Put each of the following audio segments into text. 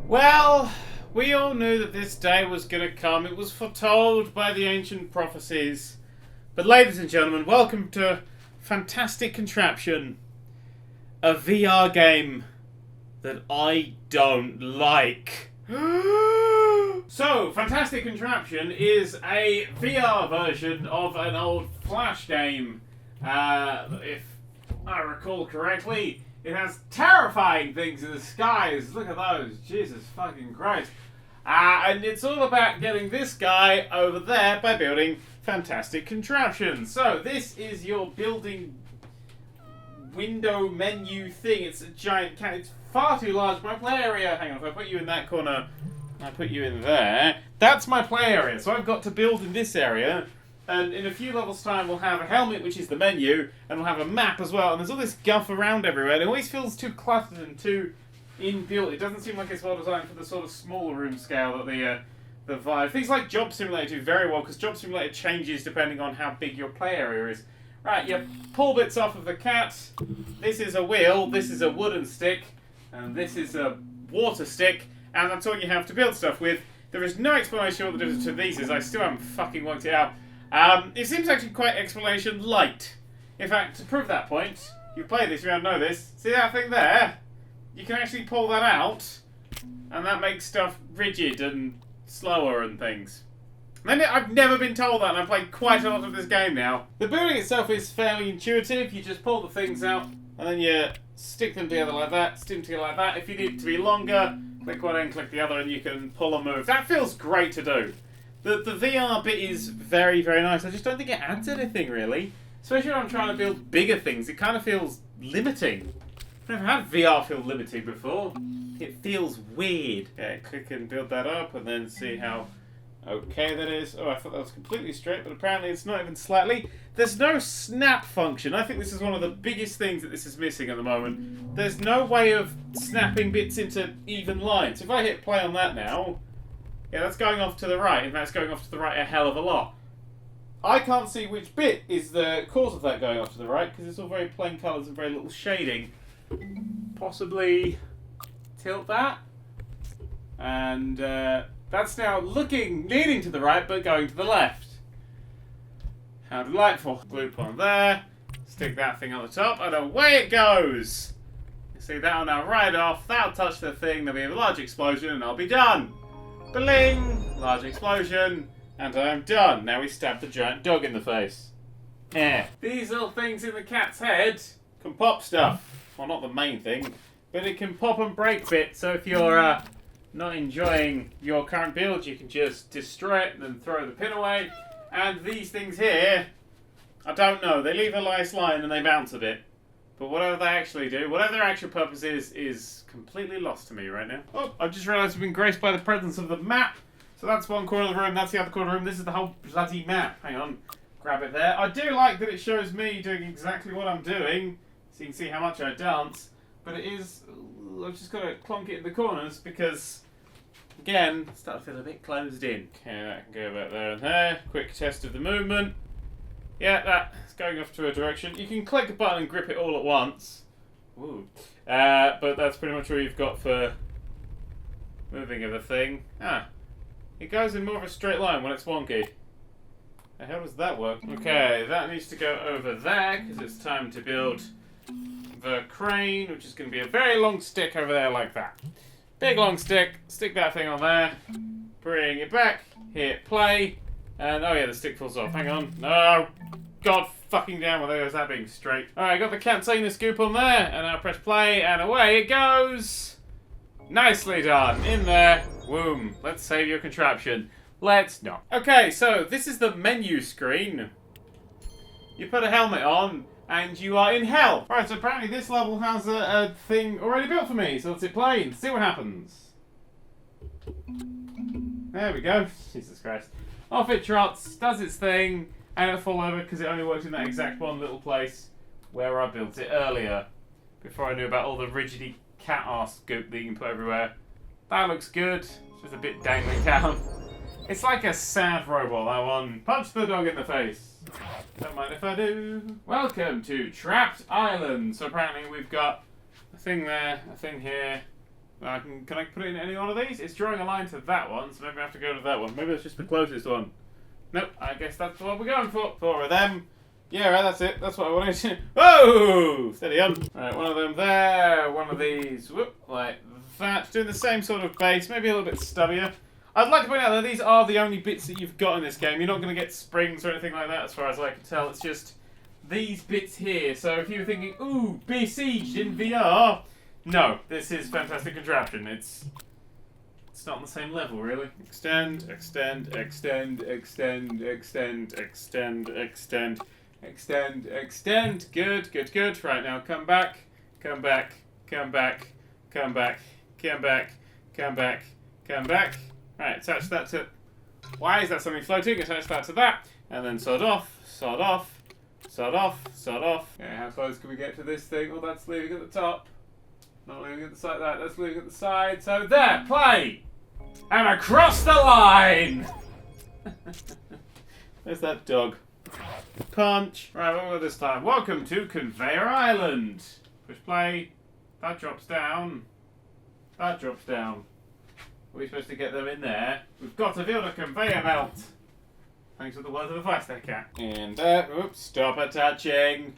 Well, we all knew that this day was going to come. It was foretold by the ancient prophecies. But ladies and gentlemen, welcome to Fantastic Contraption, a VR game that I don't like. So, Fantastic Contraption is a VR version of an old Flash game. If I recall correctly, it has terrifying things in the skies. Look at those. Jesus fucking Christ. And it's all about getting this guy over there by building fantastic contraptions. So, this is your building window menu thing. It's a giant cat. It's far too large. My play area, hang on, if I put you in that corner, I put you in there. That's my play area. So I've got to build in this area. And in a few levels' time, we'll have a helmet, which is the menu, and we'll have a map as well. And there's all this guff around everywhere. And it always feels too cluttered and too inbuilt. It doesn't seem like it's well designed for the sort of small room scale that the Vive. Things like Job Simulator do very well, because Job Simulator changes depending on how big your play area is. Right, you pull bits off of the cat. This is a wheel, this is a wooden stick, and this is a water stick, and that's all you have to build stuff with. There is no explanation of what the difference between these is. I still haven't fucking worked it out. It seems actually quite explanation light. In fact, to prove that point, you play this, you don't know this. See that thing there? You can actually pull that out, and that makes stuff rigid and slower and things. And I've never been told that, and I've played quite a lot of this game now. The building itself is fairly intuitive. You just pull the things out, and then you stick them together like that, stick them together like that. If you need it to be longer, click one end, click the other, and you can pull and move. That feels great to do. The VR bit is very, very nice. I just don't think it adds anything, really. Especially when I'm trying to build bigger things. It kind of feels limiting. I've never had VR feel limiting before. It feels weird. Okay, click and build that up, and then see how okay that is. Oh, I thought that was completely straight, but apparently it's not even slightly. There's no snap function. I think this is one of the biggest things that this is missing at the moment. There's no way of snapping bits into even lines. If I hit play on that now, yeah, that's going off to the right. In fact, it's going off to the right a hell of a lot. I can't see which bit is the cause of that going off to the right, because it's all very plain colours and very little shading. Possibly tilt that. And that's now leaning to the right, but going to the left. How delightful. Loop on there. Stick that thing on the top, and away it goes. You see, that'll now ride off. That'll touch the thing. There'll be a large explosion, and I'll be done. Bling! Large explosion, and I'm done. Now we stab the giant dog in the face. These little things in the cat's head can pop stuff. Well, not the main thing, but it can pop and break bits. So if you're not enjoying your current build, you can just destroy it and then throw the pin away. And these things here, I don't know. They leave a nice line and they bounce a bit. But whatever they actually do, whatever their actual purpose is completely lost to me right now. Oh, I've just realised we've been graced by the presence of the map. So that's one corner of the room, that's the other corner of the room. This is the whole bloody map. Hang on, grab it there. I do like that it shows me doing exactly what I'm doing, so you can see how much I dance. But it is, I've just got to clonk it in the corners because, again, it's starting to feel a bit closed in. Okay, that can go back there and there. Quick test of the movement. Yeah, that's going off to a direction. You can click a button and grip it all at once. Ooh. But that's pretty much all you've got for moving of the thing. It goes in more of a straight line when it's wonky. How does that work? Okay, that needs to go over there, because it's time to build the crane, which is going to be a very long stick over there like that. Big long stick, stick that thing on there, bring it back, hit play, and oh yeah, the stick falls off. Hang on. No! God fucking damn, well, there's that being straight. Alright, got the Cantina scoop on there, and I'll press play, and away it goes! Nicely done. In there. Boom. Let's save your contraption. Let's not. Okay, so this is the menu screen. You put a helmet on, and you are in hell. Alright, so apparently this level has a thing already built for me, so let's hit play and see what happens. There we go. Jesus Christ. Off it trots, does its thing, and it'll fall over because it only worked in that exact one little place where I built it earlier, before I knew about all the rigidy cat ass goop that you can put everywhere. That looks good. It's just a bit dangling down. It's like a sad robot, that one. Punch the dog in the face. Don't mind if I do. Welcome to Trapped Island. So apparently we've got a thing there, a thing here, Can I put it in any one of these? It's drawing a line to that one, so maybe I have to go to that one. Maybe that's just the closest one. Nope, I guess that's what we're going for. 4 of them. Yeah, right, that's it. That's what I wanted. Whoa! Steady on. Right, one of them there. One of these. Whoop, like that. Doing the same sort of base, maybe a little bit stubbier. I'd like to point out that these are the only bits that you've got in this game. You're not going to get springs or anything like that, as far as I can tell. It's just these bits here. So if you were thinking, ooh, besieged in VR, no, this is Fantastic Contraption. It's not on the same level, really. Extend, extend, extend, extend, extend, extend, extend, extend, extend. Good, good, good. Right, now come back, come back, come back, come back, come back, come back, come back. Right, attach that to... Why is that something floating? Attach that to that. And then sod off, sod off, sod off, sod off. Okay, how close can we get to this thing? Oh, that's leaving at the top. Not leaving at the side, that's leaving at the side. So there, play! And across the line! There's that dog. Punch. Right, what we got this time? Welcome to Conveyor Island. Push play. That drops down. That drops down. Are we supposed to get them in there? We've got to build a conveyor belt. Thanks for the words of advice there, cat. And oops, stop attaching.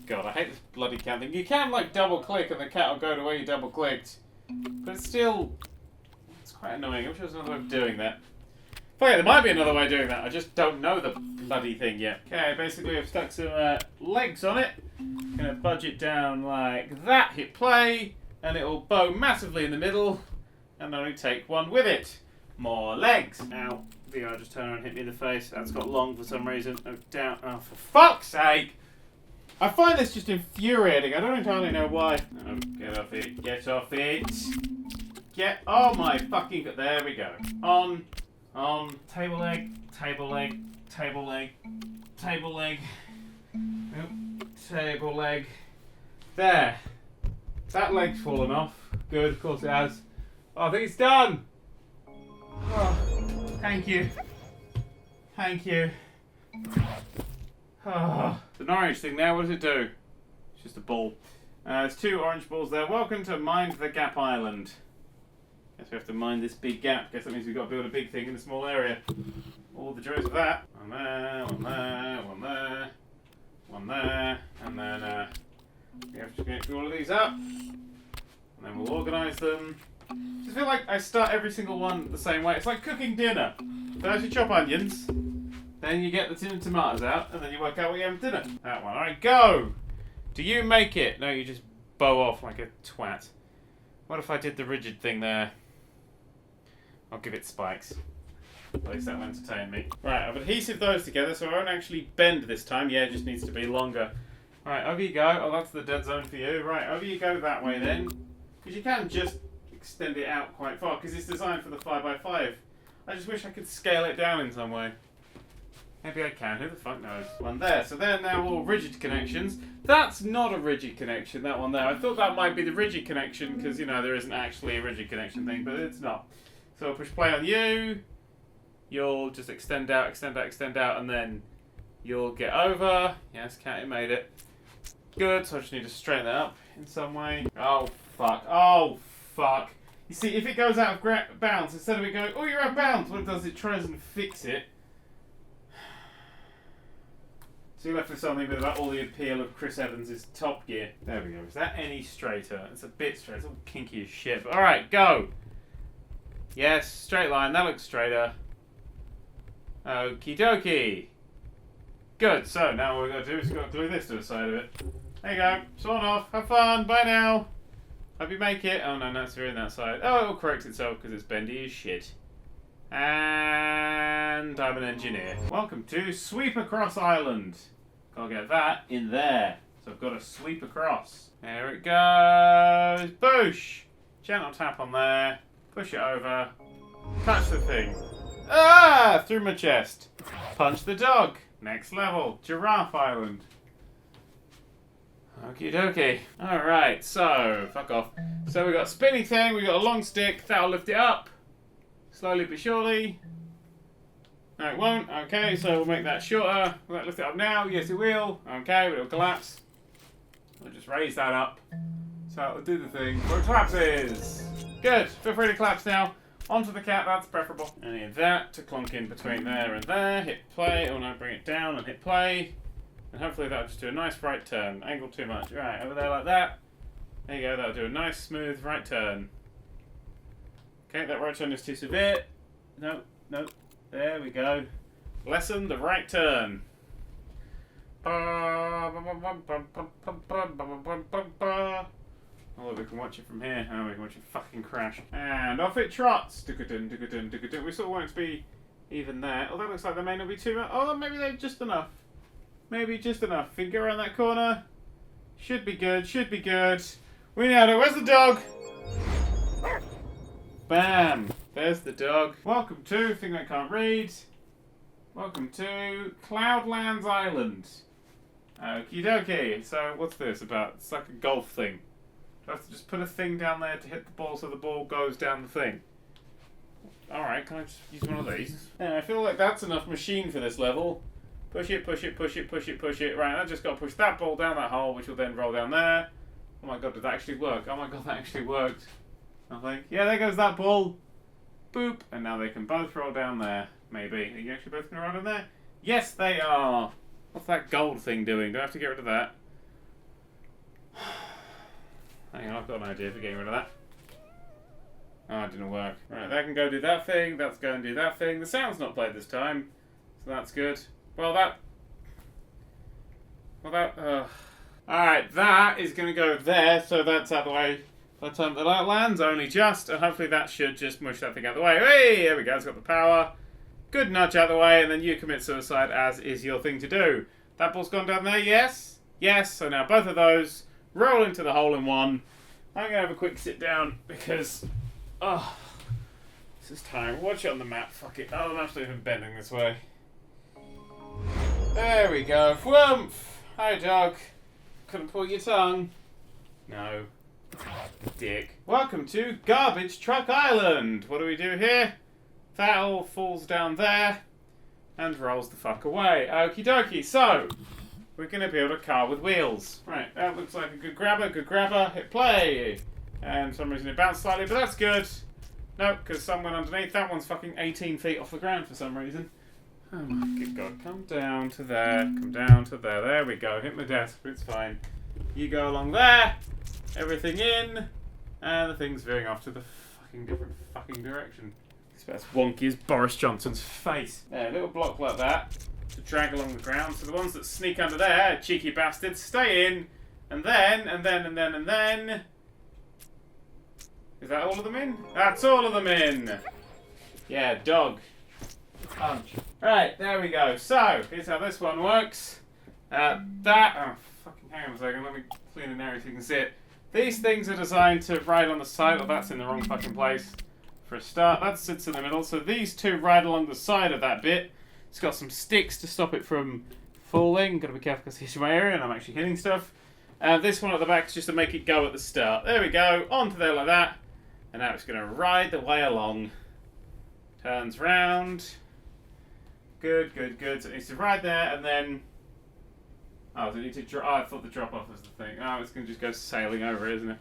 God, I hate this bloody cat thing. You can, like, double-click and the cat will go to where you double-clicked. But it's still... It's quite annoying. I wish there was another way of doing that. Oh yeah, there might be another way of doing that. I just don't know the bloody thing yet. Okay, basically I've stuck some legs on it. Gonna budge it down like that. Hit play. And it will bow massively in the middle. And only take one with it. More legs. Ow. VR just turned around and hit me in the face. That's got long for some reason. Oh, down. Oh, for fuck's sake! I find this just infuriating. I don't entirely know why. Oh, get off it. Get off it. Get. Oh my fucking god. There we go. On. Table leg. Table leg. Table leg. Table leg. Nope. Table leg. There. That leg's fallen off. Good, of course it has. Oh, I think it's done! Oh, thank you. Thank you. Oh. It's an orange thing there, what does it do? It's just a ball. There's 2 orange balls there. Welcome to Mind the Gap Island. Guess we have to mind this big gap. Guess that means we've got to build a big thing in a small area. All the joys of that. One there, one there, one there, one there, and then we have to get all of these up. And then we'll organise them. I just feel like I start every single one the same way. It's like cooking dinner. First you chop onions, then you get the tin and tomatoes out, and then you work out what you have for dinner. That one. Alright, go! Do you make it? No, you just bow off like a twat. What if I did the rigid thing there? I'll give it spikes. At least that will entertain me. Right, I've adhesive those together so I won't actually bend this time. Yeah, it just needs to be longer. Right, over you go. Oh, that's the dead zone for you. Right, over you go that way then. Because you can just extend it out quite far because it's designed for the 5x5. I just wish I could scale it down in some way. Maybe I can, who the fuck knows. One there, so they're now all rigid connections. That's not a rigid connection, that one there. I thought that might be the rigid connection because, you know, there isn't actually a rigid connection thing, but it's not. So I'll push play on you. You'll just extend out, extend out, extend out, and then you'll get over. Yes, Catty made it. Good, so I just need to straighten that up in some way. Oh, fuck. Oh, fuck. You see, if it goes out of bounds, instead of it going, oh, you're out of bounds, what it does, it tries and fix it. So you're left with something with about all the appeal of Chris Evans' Top Gear. There we go. Is that any straighter? It's a bit straight. It's all kinky as shit. But alright, go! Yes, straight line. That looks straighter. Okie dokie. Good. So now what we've got to do is we've got to glue this to the side of it. There you go. Sworn off. Have fun. Bye now. Hope you make it. Oh no, that's in that side. Oh, it'll correct itself because it's bendy as shit. And I'm an engineer. Welcome to Sweep Across Island. Gotta get that in there. So I've got to sweep across. There it goes. Boosh. Gentle tap on there. Push it over. Touch the thing. Ah! Through my chest. Punch the dog. Next level. Giraffe Island. Okie dokie. Alright, so, fuck off. So we've got a spinny thing, we've got a long stick, that'll lift it up. Slowly but surely. No, it won't. Okay, so we'll make that shorter. Will that lift it up now? Yes, it will. Okay, but it'll collapse. We'll just raise that up. So, do the thing. Where collapses! Good! Feel free to collapse now. Onto the cat, that's preferable. I need that to clunk in between there and there. Hit play. Oh no, bring it down and hit play. And hopefully that'll just do a nice right turn. Angle too much. Right, over there like that. There you go, that'll do a nice smooth right turn. Okay, that right turn is too severe. No, no. There we go. Lessen the right turn. Oh, look, we can watch it from here. Oh, we can watch it fucking crash. And off it trots. We sort of want it to be even there. Oh, that looks like there may not be too much. Oh, maybe they're just enough. Maybe just enough. If we can go around that corner. Should be good, should be good. We nailed it. Where's the dog? Bam. There's the dog. Welcome to, thing I can't read. Welcome to Cloudlands Island. Okie dokie. So, what's this about? It's like a golf thing. Do I have to just put a thing down there to hit the ball so the ball goes down the thing? Alright, can I just use one of these? Yeah, I feel like that's enough machine for this level. Push it, push it, push it, push it, push it. Right, I just got to push that ball down that hole, which will then roll down there. Oh my god, did that actually work? Oh my god, that actually worked. I think. Yeah, there goes that ball. Boop. And now they can both roll down there. Maybe. Are you actually both going to roll down there? Yes, they are. What's that gold thing doing? Do I have to get rid of that? Hang on, I've got an idea for getting rid of that. Oh, it didn't work. Right, that can go do that thing. That's going to do that thing. The sound's not played this time. So that's good. Alright, that is going to go there, so that's out of the way by the time the light lands, only just, and hopefully that should just mush that thing out of the way. Hey, there we go, it's got the power. Good nudge out of the way, and then you commit suicide, as is your thing to do. That ball's gone down there, yes? Yes, so now both of those roll into the hole in one. I'm going to have a quick sit down, because, oh, this is tiring. Watch it on the map, fuck it. Oh, the map's not even bending this way. There we go. Whoomph! Hi, dog. Couldn't pull your tongue. No. Dick. Welcome to Garbage Truck Island. What do we do here? That all falls down there and rolls the fuck away. Okie dokie. So, we're going to build a car with wheels. Right, that looks like a good grabber. Good grabber. Hit play. And for some reason it bounced slightly, but that's good. Nope, because some went underneath. That one's fucking 18 feet off the ground for some reason. Oh my good god, come down to there, come down to there, there we go, hit my desk, it's fine. You go along there, everything in, and the thing's veering off to the fucking different fucking direction. It's about as wonky as Boris Johnson's face. There, a little block like that, to drag along the ground, so the ones that sneak under there, cheeky bastards, stay in, and then... Is that all of them in? That's all of them in! Yeah, dog. Punch. Right, there we go. So, here's how this one works. Oh, fucking hang on a second. Let me clean an area so you can see it. These things are designed to ride on the side. Oh, that's in the wrong fucking place. For a start, that sits in the middle. So these two ride along the side of that bit. It's got some sticks to stop it from falling. Gotta be careful because it's my area and I'm actually hitting stuff. This one at the back is just to make it go at the start. There we go. Onto there like that. And now it's going to ride the way along. Turns round. Good, good, good. So it needs to ride there, and then... Oh, does it need to drop? Oh, I thought the drop-off was the thing. Oh, it's going to just go sailing over it, isn't it?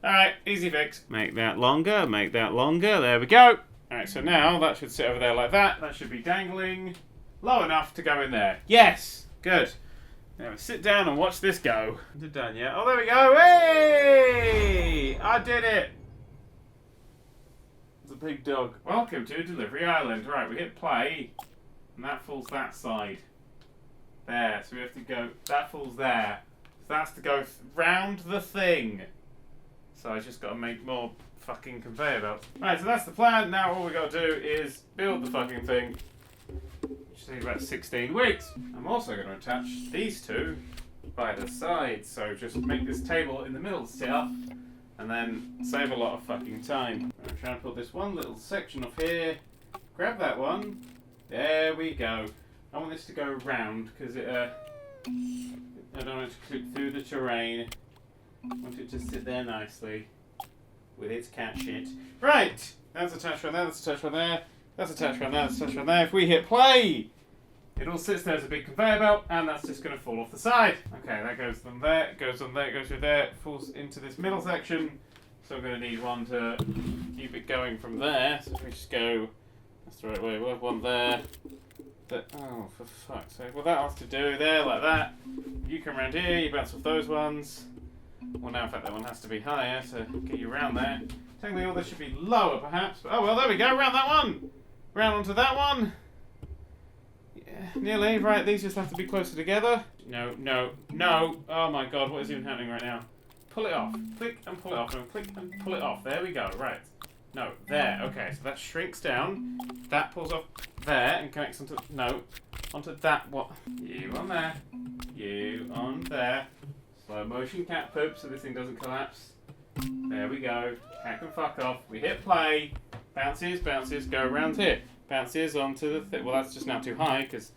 Alright, easy fix. Make that longer, make that longer. There we go. Alright, so now that should sit over there like that. That should be dangling low enough to go in there. Yes! Good. Now sit down and watch this go. Is it done yet? Oh, there we go. Hey! I did it! It's a big dog. Welcome to Delivery Island. Right, we hit play. And that falls that side. There, so we have to go, that falls there. So that's to go round the thing. So I just got to make more fucking conveyor belts. Right, so that's the plan. Now all we got to do is build the fucking thing. Which takes about 16 weeks. I'm also going to attach these two by the side. So just make this table in the middle sit up. And then save a lot of fucking time. I'm trying to put this one little section off here. Grab that one. There we go. I want this to go round because it, I don't want it to clip through the terrain. I want it to sit there nicely with its cat shit. Right! That's attached right there, that's attached right there, that's attached right there, that's attached right there. If we hit play, It all sits there as a big conveyor belt, and that's just going to fall off the side. Okay, that goes on there, goes on there, goes through there, falls into this middle section. So I'm going to need one to keep it going from there. So if we just go, that's the right way, we'll have one there. Oh, for fuck's sake. Well, that has to do there, like that. You come around here, you bounce off those ones. Well, now, in fact, that one has to be higher to get you around there. Technically, all this should be lower, perhaps. But, oh, well, there we go. Around that one. Round onto that one. Yeah, nearly. Right, these just have to be closer together. No, no, no. Oh, my God. What is even happening right now? Pull it off. Click and pull it off. And click and pull it off. There we go. Right. No, there. Okay, so that shrinks down. That pulls off there and connects onto... No. Onto that one. You on there. You on there. Slow motion cat poop so this thing doesn't collapse. There we go. Cat can fuck off. We hit play. Bounces, bounces, go around here. Bounces onto the thing. Well, that's just now too high because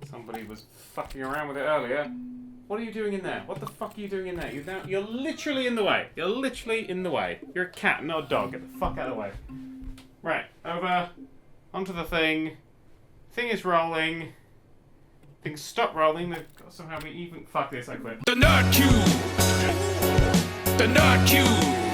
somebody was fucking around with it earlier. What are you doing in there? What the fuck are you doing in there? You're literally in the way. You're literally in the way. You're a cat, not a dog. Get the fuck out of the way. Right, over. Onto the thing. Thing is rolling. Things stop rolling. Somehow we even... Fuck this, I quit. The Nerd Cube! The Nerd Cube!